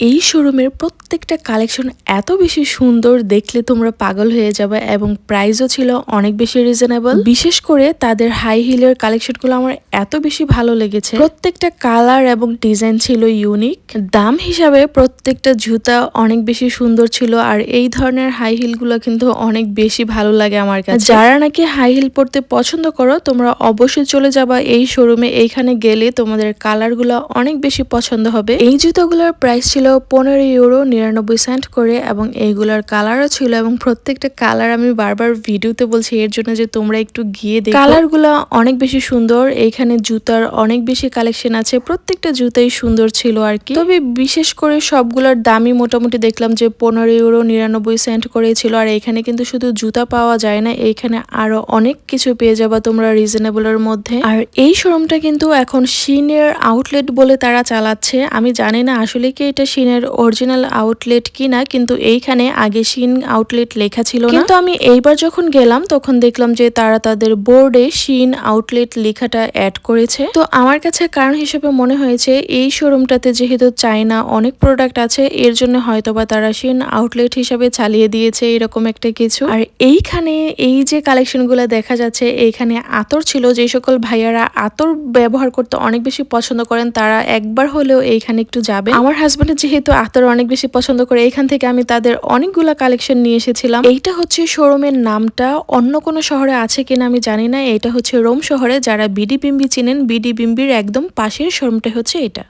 এই শোরুমের প্রত্যেকটা কালেকশন এত বেশি সুন্দর, দেখলে তোমরা পাগল হয়ে যাবে এবং প্রাইসও ছিল অনেক বেশি রিজনেবল। বিশেষ করে তাদের হাই হিলের কালেকশনগুলো আমার এত বেশি ভালো লেগেছে। প্রত্যেকটা কালার এবং ডিজাইন ছিল ইউনিক। দাম হিসাবে প্রত্যেকটা জুতা অনেক বেশি সুন্দর ছিল। আর এই ধরনের হাই হিলগুলো কিন্তু অনেক বেশি ভালো লাগে আমার কাছে। যারা নাকি হাই হিল পরতে পছন্দ করো, তোমরা অবশ্যই চলে যাবা এই শোরুমে। এইখানে গেলে তোমাদের কালারগুলো অনেক বেশি পছন্দ হবে। এই জুতাগুলোর প্রাইস ছিল 15 ইউরো 99 সেন্ট করে এবং এইগুলার কালারও ছিল এবং প্রত্যেকটা কালার আমি বারবার ভিডিওতে বলছি এর জন্য যে তোমরা একটু গিয়ে দেখো। কালারগুলো অনেক বেশি সুন্দর। এইখানে জুতার অনেক বেশি কালেকশন আছে, প্রত্যেকটা জুতাই সুন্দর ছিল আর কি। তবে বিশেষ করে সবগুলোর দামই মোটামুটি দেখলাম যে 15 ইউরো 99 সেন্ট করে ছিল। আর এখানে কিন্তু শুধু জুতা পাওয়া যায় না, এইখানে আরো অনেক কিছু পেয়ে যাবা তোমরা রিজনেবলের মধ্যে। আর এই শোরুমটা কিন্তু এখন শিনের আউটলেট বলে তারা চালাচ্ছে। আমি জানি না আসলে কি এটা শিনের অরিজিনাল আউটলেট কিনা, কিন্তু এইখানে আগে শিন আউটলেট লেখা ছিল না। কিন্তু আমি এইবার যখন গেলাম তখন দেখলাম যে তারা তাদের বোর্ডে শিন আউটলেট লেখাটা অ্যাড করেছে। তো আমার কাছে কারণ হিসেবে মনে হয়েছে এই শোরুমটাতে যেহেতু চাইনা অনেক প্রোডাক্ট আছে, এর জন্য হয়তোবা তারা শিন আউটলেট হিসেবে চালিয়ে দিয়েছে এরকম একটা কিছু। আর এইখানে এই যে কালেকশনগুলো দেখা যাচ্ছে, এইখানে আতর ছিল। যে সকল ভাইয়ারা আতর ব্যবহার করতে অনেক বেশি পছন্দ করেন তারা একবার হলেও এইখানে একটু যাবে। আমার হাজবেন্ড যেহেতু আতর অনেক বেশি পছন্দ করে, এইখান থেকে আমি তাদের অনেকগুলা কালেকশন নিয়ে এসেছিলাম। এইটা হচ্ছে শোরুমের নামটা, অন্য কোনো শহরে আছে কিনা আমি জানি না। এটা হচ্ছে রোম শহরে। যারা বিডি বিম্বি চিনেন, বিডি বিম্বির একদম পাশের শোরুমটা হচ্ছে এটা।